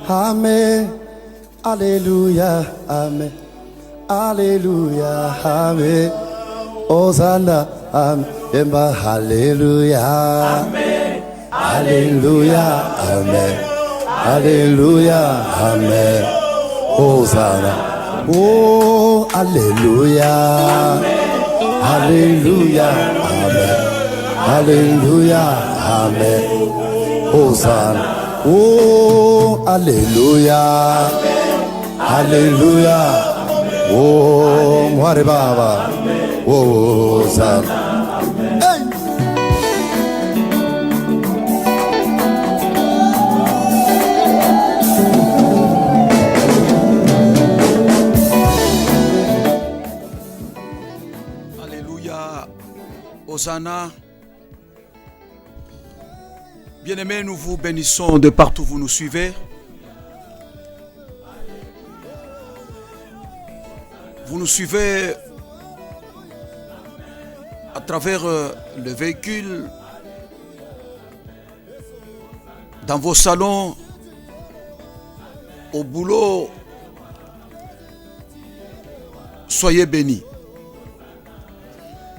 Amen. Alléluia. Amen. Alléluia. Amen. Hosanna. Amen. Alléluia. Amen. Alléluia. Amen. Alléluia. Amen. Hosanna. Oh, Alléluia. Alléluia. Amen. Alléluia. Amen. Hosanna. Oh, Alléluia. Alléluia. Oh, Mware Baba. Oh, Hosanna. Hey. Alléluia. Hosanna. Bien-aimés, nous vous bénissons de partout où vous nous suivez. Vous nous suivez à travers le véhicule, dans vos salons, au boulot. Soyez bénis.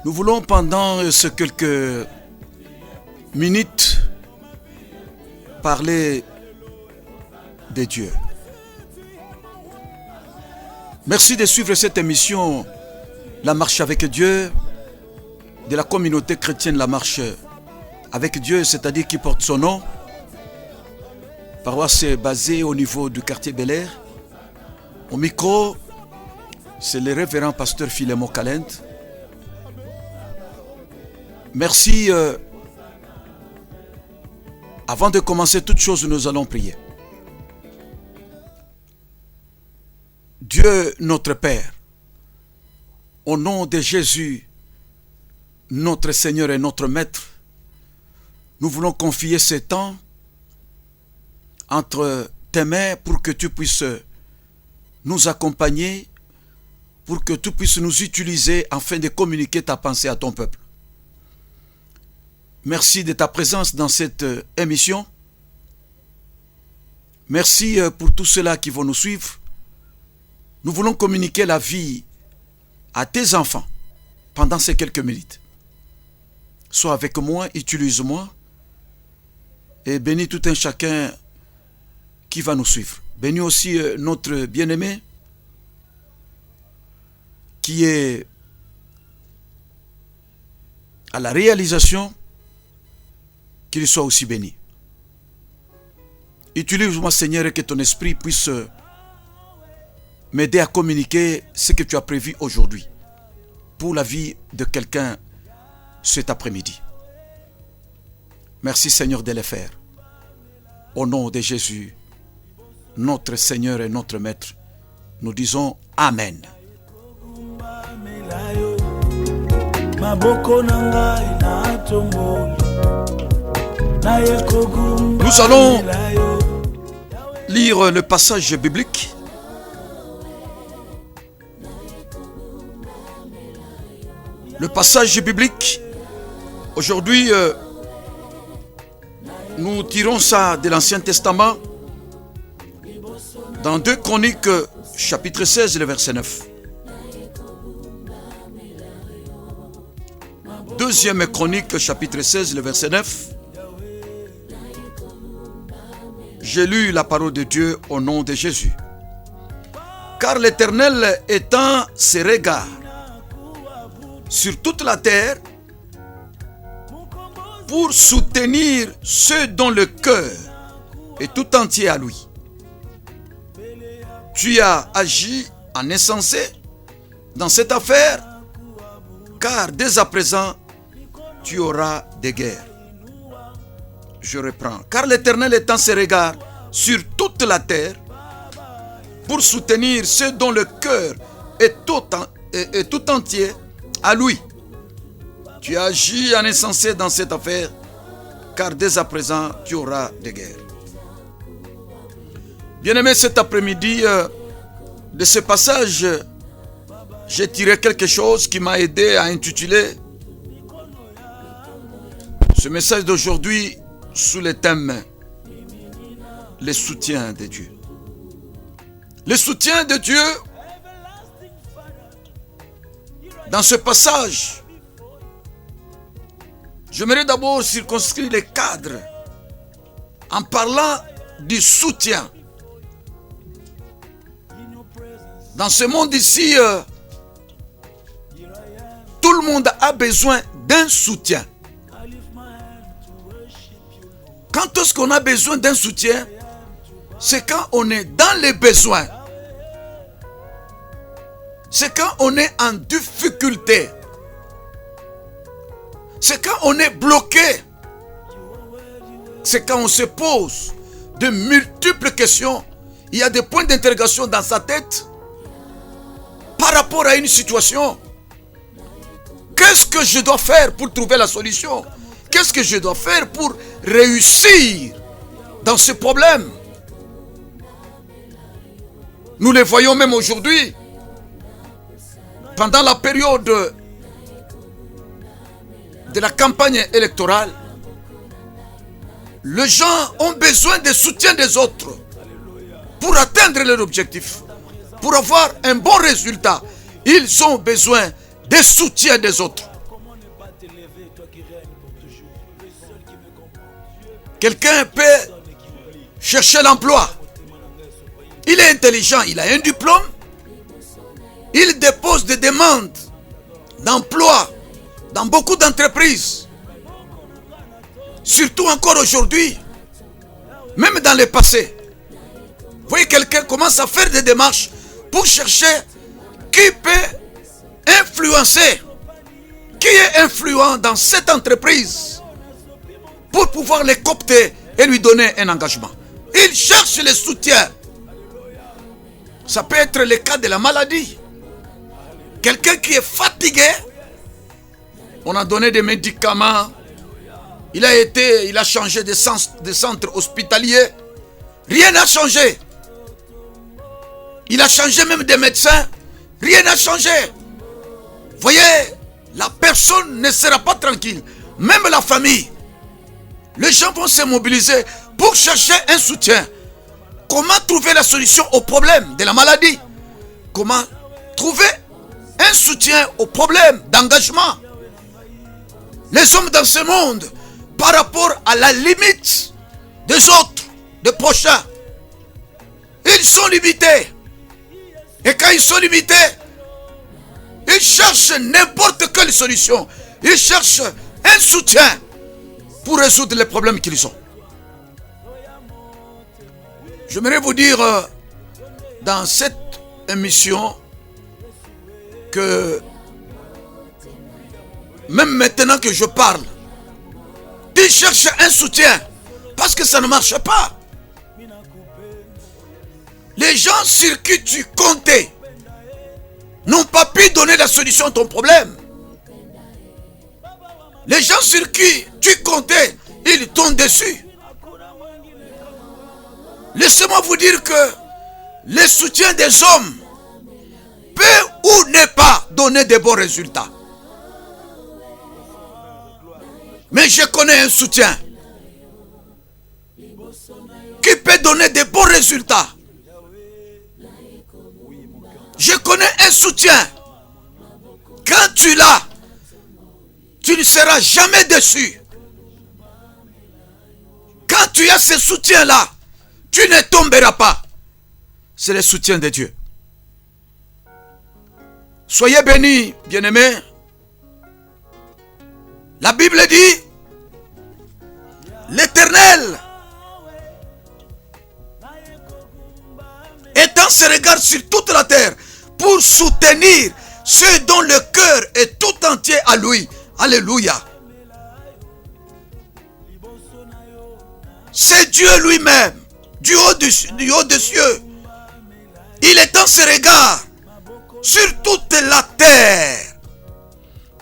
Nous voulons pendant ces quelques minutes parler de Dieu. Merci de suivre cette émission, La Marche avec Dieu, de la communauté chrétienne La Marche avec Dieu, c'est-à-dire qui porte son nom. Paroisse basée au niveau du quartier Bel-Air. Au micro, c'est le révérend pasteur Philémon Calent. Merci. Avant de commencer toute chose, nous allons prier. Dieu notre Père, au nom de Jésus, notre Seigneur et notre Maître, nous voulons confier ces temps entre tes mains pour que tu puisses nous accompagner, pour que tu puisses nous utiliser afin de communiquer ta pensée à ton peuple. Merci de ta présence dans cette émission. Merci pour tous ceux-là qui vont nous suivre. Nous voulons communiquer la vie à tes enfants pendant ces quelques minutes. Sois avec moi, utilise-moi et bénis tout un chacun qui va nous suivre. Bénis aussi notre bien-aimé qui est à la réalisation. Qu'il soit aussi béni. Utilise-moi, Seigneur, et que ton esprit puisse m'aider à communiquer ce que tu as prévu aujourd'hui pour la vie de quelqu'un cet après-midi. Merci, Seigneur, de le faire. Au nom de Jésus, notre Seigneur et notre Maître, nous disons Amen. Nous allons lire le passage biblique. Le passage biblique, aujourd'hui, nous tirons ça de l'Ancien Testament, dans 2 Chroniques, chapitre 16, le verset 9. Deuxième Chronique, chapitre 16, le verset 9. J'ai lu la parole de Dieu au nom de Jésus. Car l'Éternel étend ses regards sur toute la terre pour soutenir ceux dont le cœur est tout entier à lui. Tu as agi en insensé dans cette affaire, car dès à présent, tu auras des guerres. Je reprends. Car l'Éternel étend ses regards sur toute la terre pour soutenir ceux dont le cœur est tout entier à lui. Tu as agi en insensé dans cette affaire, car dès à présent, tu auras des guerres. Bien-aimé, cet après-midi, de ce passage, j'ai tiré quelque chose qui m'a aidé à intituler Ce message d'aujourd'hui sous le thème « Le soutien de Dieu ». Le soutien de Dieu dans ce passage, j'aimerais d'abord circonscrire les cadres en parlant du soutien. Dans ce monde ici, tout le monde a besoin d'un soutien. Quand est-ce qu'on a besoin d'un soutien? C'est quand on est dans les besoins. C'est quand on est en difficulté. C'est quand on est bloqué. C'est quand on se pose de multiples questions. Il y a des points d'interrogation dans sa tête par rapport à une situation. Qu'est-ce que je dois faire pour trouver la solution? Qu'est-ce que je dois faire pour réussir dans ce problème? Nous les voyons même aujourd'hui. Pendant la période de la campagne électorale, les gens ont besoin du soutien des autres pour atteindre leur objectif, pour avoir un bon résultat. Ils ont besoin du soutien des autres. Quelqu'un peut chercher l'emploi. Il est intelligent, il a un diplôme. Il dépose des demandes d'emploi dans beaucoup d'entreprises. Surtout encore aujourd'hui, même dans le passé. Vous voyez, quelqu'un commence à faire des démarches pour chercher qui peut influencer, qui est influent dans cette entreprise pour pouvoir les coopter et lui donner un engagement. Il cherche le soutien. Ça peut être le cas de la maladie. Quelqu'un qui est fatigué, on a donné des médicaments, il a changé de centre hospitalier, rien n'a changé. Il a changé même des médecins, rien n'a changé. Voyez, la personne ne sera pas tranquille, même la famille. Les gens vont se mobiliser pour chercher un soutien. Comment trouver la solution au problème de la maladie? Comment trouver un soutien au problème d'engagement? Les hommes dans ce monde, par rapport à la limite des autres, des prochains, ils sont limités. Et quand ils sont limités, ils cherchent n'importe quelle solution. Ils cherchent un soutien pour résoudre les problèmes qu'ils ont. J'aimerais vous dire dans cette émission que même maintenant que je parle, tu cherches un soutien parce que ça ne marche pas. Les gens sur qui tu comptais n'ont pas pu donner la solution à ton problème. Les gens sur qui tu comptais, ils tombent dessus. Laissez-moi vous dire que le soutien des hommes peut ou ne pas donner de bons résultats. Mais je connais un soutien qui peut donner de bons résultats. Je connais un soutien. Quand tu l'as, tu ne seras jamais déçu. Quand tu as ce soutien-là, tu ne tomberas pas. C'est le soutien de Dieu. Soyez bénis, bien-aimés. La Bible dit, l'Éternel étend ses regards sur toute la terre pour soutenir ceux dont le cœur est tout entier à lui. Alléluia. C'est Dieu lui-même, du haut des cieux. Il étend ses regards sur toute la terre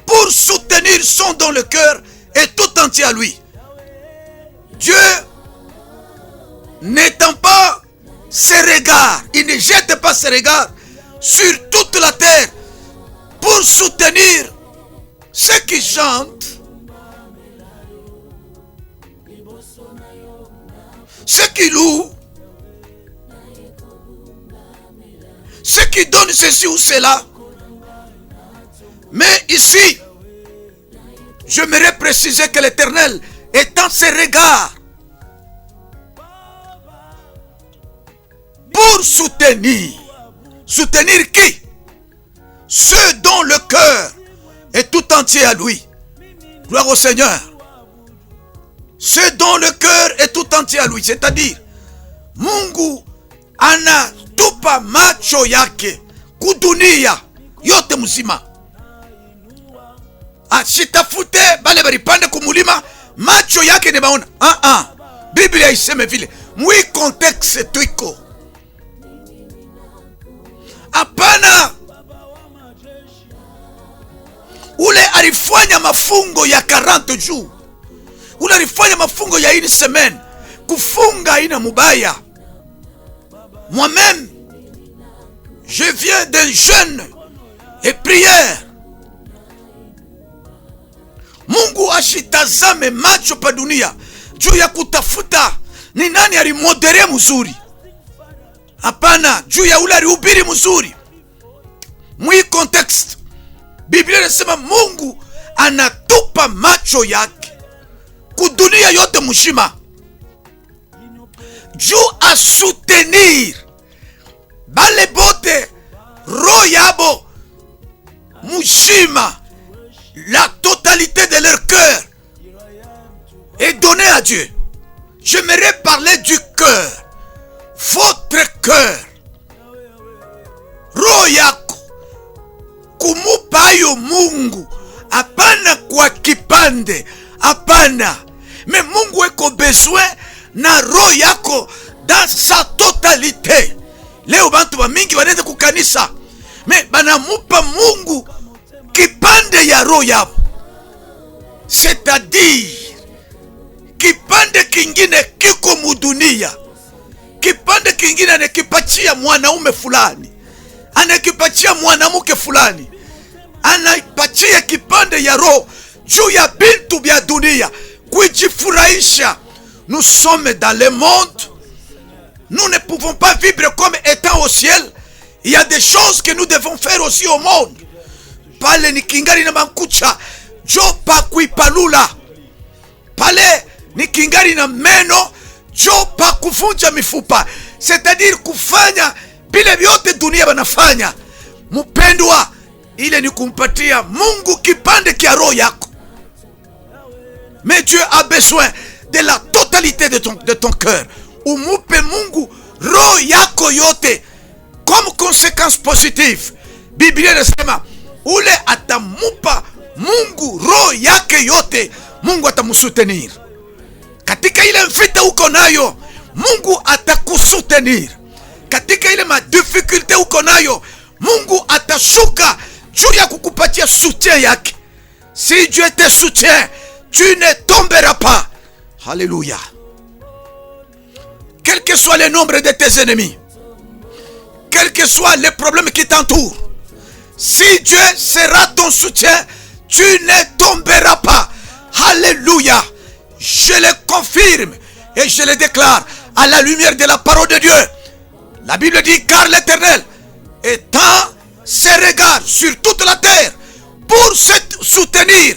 pour soutenir ceux dont le cœur est tout entier à lui. Dieu n'étend pas ses regards, il ne jette pas ses regards sur toute la terre pour soutenir ceux qui chantent, ceux qui louent, qui donne ceci ou cela. Mais ici, j'aimerais préciser que l'Éternel étend ses regards pour soutenir. Soutenir qui? Ceux dont le cœur est tout entier à lui. Gloire au Seigneur. Ceux dont le cœur est tout entier à lui. C'est-à-dire, Mungu anatupa macho yake kudunia yote mzima. Asitafute bale baripande kumulima, macho yake ne baona. Biblia iseme vile. Mwi context tuiko. Hapana. Ule alifanya mafungo ya 40 jours. Ule alifanya mafungo ya une semaine. Kufunga ina mubaya. Moi-même, je viens d'un jeûne et prière. Mungu ashitazame macho pa dunia juu ya kutafuta ni nani alimodere mzuri. Hapana, juu ya ule alihubiri mzuri. Mwi context, Biblia inasema Mungu anatupa macho yake kudunia yote mshima juu a soutenir bale bote roho yabo mshima. La totalité de leur cœur est donnée à Dieu. J'aimerais parler du cœur. Votre cœur. Roho yako kumupayo Mungu. Hapana kwa kipande. Hapana. Mais Mungu eko besoin na roho yako dans sa totalité. Leo bantu ba mingi wanende kukanisa. Mais banamupa Mungu kipande ya roho yabo. C'est-à-dire kipande kingine kiko mudunia. Kipande kingine anakipatia mwanaume fulani, anakipatia mwanamke fulani, anakipatia kipande ya roho juu ya bintu vya dunia kujifurahisha. Nous sommes dans le monde. Nous ne pouvons pas vivre comme étant au ciel. Il y a des choses que nous devons faire aussi au monde. Pale ni kingari na mankucha jo pa kuipalula. Pale ni kingari na meno jo pa kuvunja mifupa. C'est-à-dire kufanya bile vyote dunia banafanya. Mpendwa, ile ni kumpatia Mungu kipande kia roho yako. Mais Dieu a besoin de la totalité de ton cœur. Umupe Mungu roho yako yote. Comme conséquence positive, Biblia inasema ule atamupa Mungu roho yake yote, Mungu atamusutenir. Katika ile mfita uko nayo, Mungu atakusutenir. Katika ile madifikulte uko nayo, Mungu atashuka juu ya kukupatia soutien yake. Si Dieu te soutient, tu ne tomberas pas. Alléluia. Quel que soit le nombre de tes ennemis, quel que soit les problèmes qui t'entourent, si Dieu sera ton soutien, tu ne tomberas pas. Alléluia. Je le confirme et je le déclare à la lumière de la parole de Dieu. La Bible dit, car l'Éternel étend ses regards sur toute la terre pour soutenir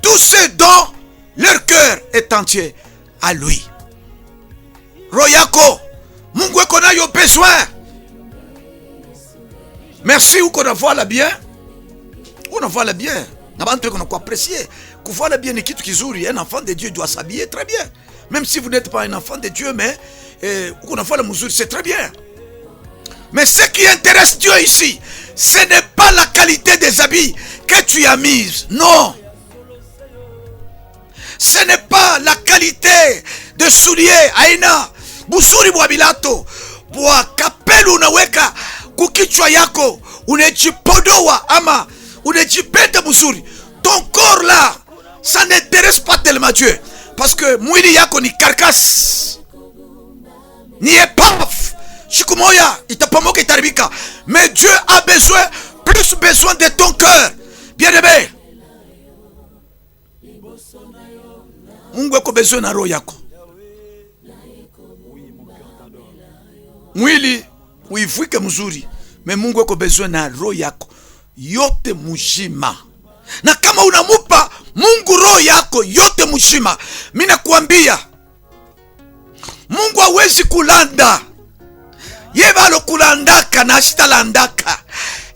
tous ceux dont leur cœur est entier à lui. Royako, Mungu eko nayo besoin. Merci ou qu'on voit la bien. On voit la bien. N'abantu qu'on a apprécié. Qu'on voit la bien ni kitu kizuri. Un enfant de Dieu doit s'habiller très bien. Même si vous n'êtes pas un enfant de Dieu, mais qu'on voit la mesure, c'est très bien. Mais ce qui intéresse Dieu ici, ce n'est pas la qualité des habits que tu as mis. Non. Ce n'est pas la qualité de souliers. Aina. Busuri bwa bilato. Bwa kapelu unaweka kukichwa yako. Unejipodoa ama unejipenda mzuri. Ton corps là, ça n'intéresse pas tellement Dieu. Parce que mwili yako ni carcasse. Ni épave. Siku moya itapamoka itaribika. Mais Dieu a besoin, plus besoin de ton cœur. Bien-aimé. Mungu eko besoin na roho yako. Mwili uivuike mzuri. Me Mungu eko besoin na roho yako yote mzima. Na kama unamupa Mungu roho yako yote mzima, mimi nakuambia Mungu hawezi kulanda. Yeye balo kulandaka na sitalandaka.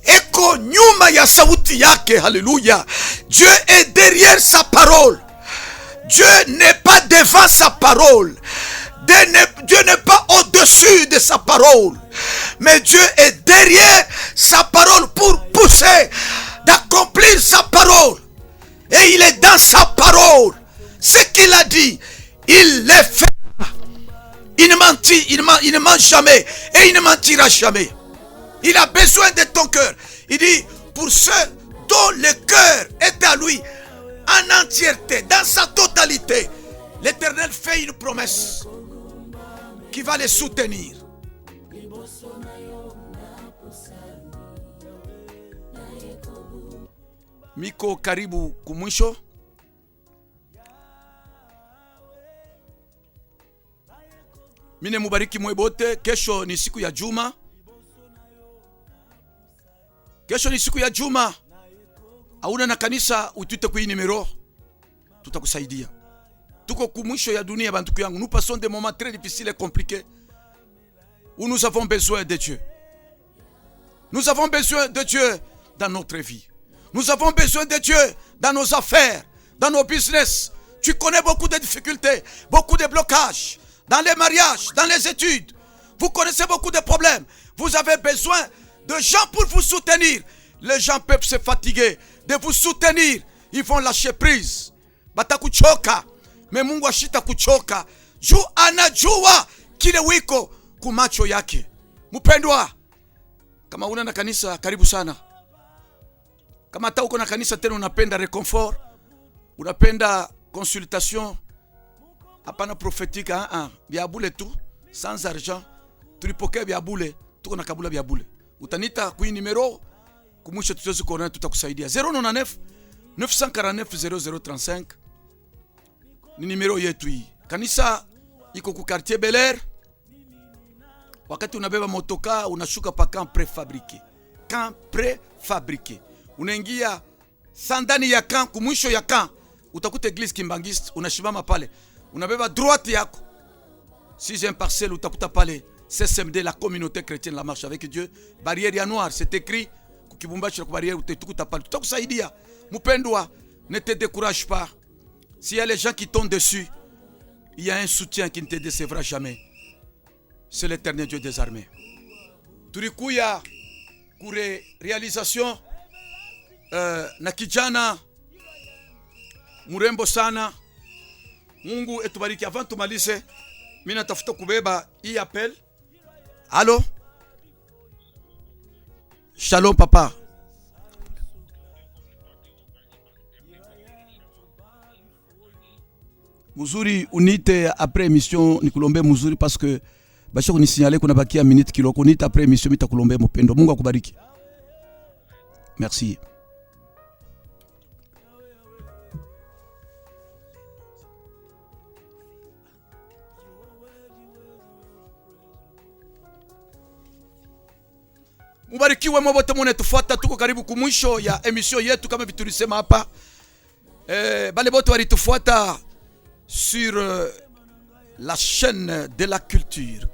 Eko nyuma ya sauti yake. Haleluya. Dieu est derrière sa parole. Dieu n'est pas devant sa parole. Dieu n'est pas au-dessus de sa parole. Mais Dieu est derrière sa parole pour pousser d'accomplir sa parole. Et il est dans sa parole. Ce qu'il a dit, il le fait. Il ne ment jamais et il ne mentira jamais. Il a besoin de ton cœur. Il dit, pour ceux dont le cœur est à lui, en entièreté, dans sa totalité, l'Éternel fait une promesse qui va les soutenir. Miko karibu kumwisho. Mine mubariki mwebote. Kesho ni siku ya juma. Kesho ni siku ya juma. Hauna na kanisa, utute kwa hii numero, tutakusaidia. Tuko kumwisho ya dunia bantuku yangu. Nous passons des moments très difficiles et compliqués où nous avons besoin de Dieu. Nous avons besoin de Dieu dans notre vie. Nous avons besoin de Dieu dans nos affaires, dans nos business. Tu connais beaucoup de difficultés, beaucoup de blocages dans les mariages, dans les études. Vous connaissez beaucoup de problèmes. Vous avez besoin de gens pour vous soutenir. Les gens peuvent se fatiguer de vous soutenir. Ils vont lâcher prise. Batakuchoka. Mais Mungu ashita kuchoka. Juu anajua kile wiko kumacho yake. Mpendwa, kama una na kanisa, karibu sana. Kama hata uko na kanisa tena unapenda reconfort, unapenda consultation, hapana prophétique, vya bule tu, sans argent, tulipokea vya bule, tuko na kabula vya bule. Utanita kui numero, kumwisho tutozi kuona tutakusaidia. 099 949 0035 ni numero yetu hii. Kanisa iko ku quartier Bel Air. Wakati unabeba motoka unashuka pa camp préfabriqué. Camp préfabriqué. Unaingia sandani ya camp, kumwisho ya camp utakuta église Kimbangiste, unashimama pale. Unabeba droite yako 6e parcelle, utakuta pale CSMD, la communauté chrétienne la marche avec Dieu. Barrière ya noir, c'est écrit kukibumbashi kwa barrière, utakuta pale. Tutakusaidia. Mpendwa, ne te décourage pas. S'il y a les gens qui tombent dessus, il y a un soutien qui ne te décevra jamais. C'est l'Éternel Dieu des armées. Tulikuya kure réalisation na kijana murembo sana. Mungu etubariki. Avant tumalize, mimi natafuta kubeba hii appel. Allô? Shalom papa. Muzuri unite après émission nikulombe muzuri parce que basha kunisignaler kuna bakia minute kiloko. Unite après émission mitakulombe mpendo. Mungu akubariki. Merci. Mubarikiwe mwote mune tufuata, tuko karibu kumwisho ya emission yetu kama vitulisema hapa. Bale bote walitufuata sur la chaîne de la culture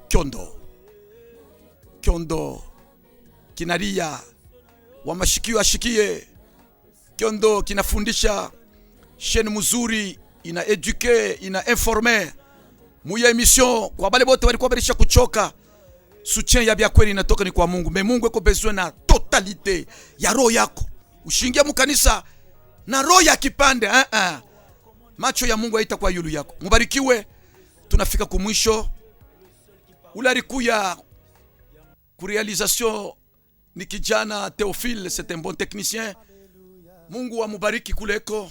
Kyondo kinaria wamashikio ashikie. Kyondo kinafundisha, chaîne mzuri, ina eduke, ina informe. Muya emission kwa bale bote walikuwa berisha kuchoka. Soutien ya bya kweli inatoka ni kwa Mungu. Mais Mungu eko besoin na totalité ya roho yako. Ushingia mukanisa na roho ya kipande. Macho ya Mungu haita kwa yulu yako. Mubarikiwe. Tunafika kumwisho. Ularikuya ku réalisation ni kijana Théophile, c'est un bon technicien. Mungu amubariki kuleko.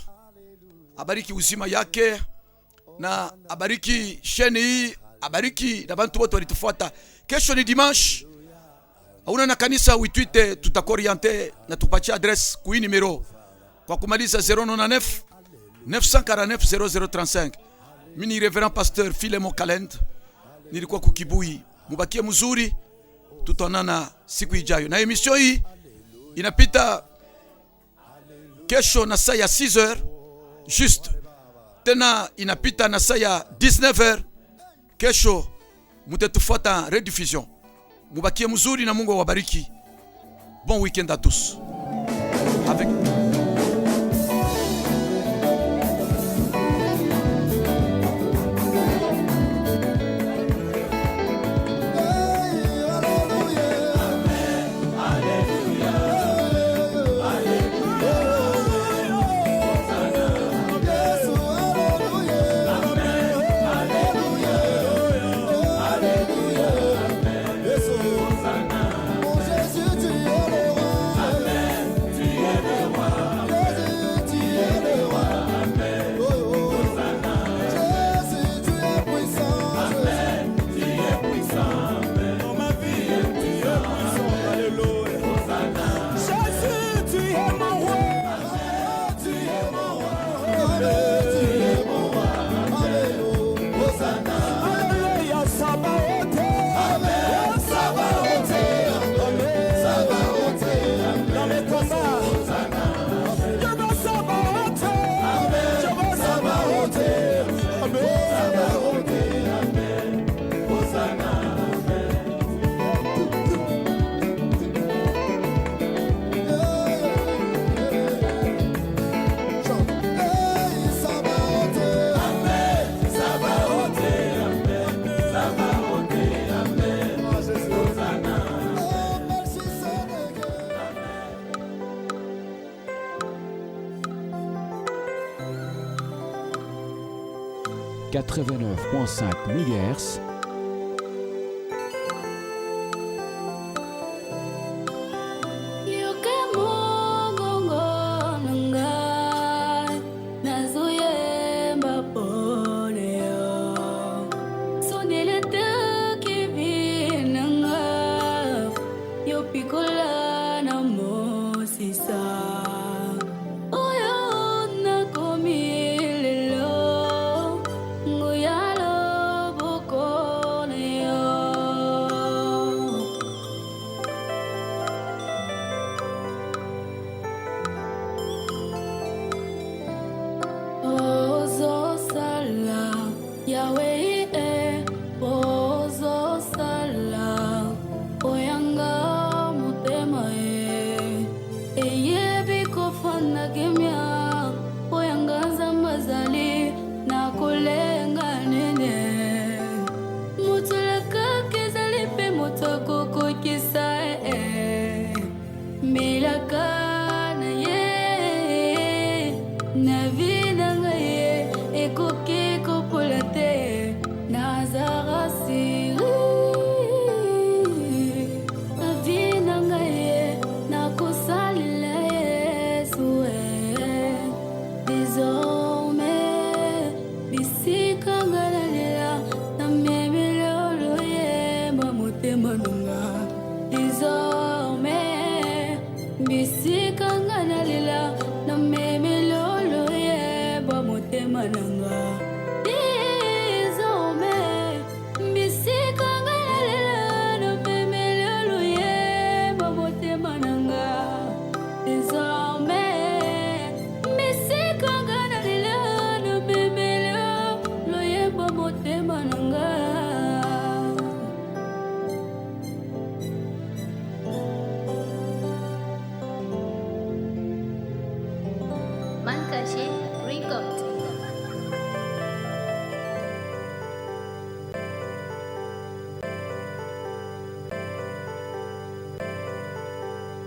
Abariki uzima yake na abariki sheni hii, abariki na bantu wote walitufuata. Kesho ni dimanche. Hauna na kanisa uitwite, tutakoriente na tupatie adresse kui numero. Kwa kumaliza 099 949 0035. Mini reverend pasteur Philemon Kalend. Nilikuwa kukibui. Mubakie mzuri. tutaonana siku ijayo, na emission hii inapita kesho na saa ya 6h juste, tena inapita na saa ya 19h kesho. Mutetufuata rediffusion. Mubakie mzuri na Mungu awabariki. Bon week-end à tous. Avec « 89.5 MHz. Mutulaka kezali pe motoko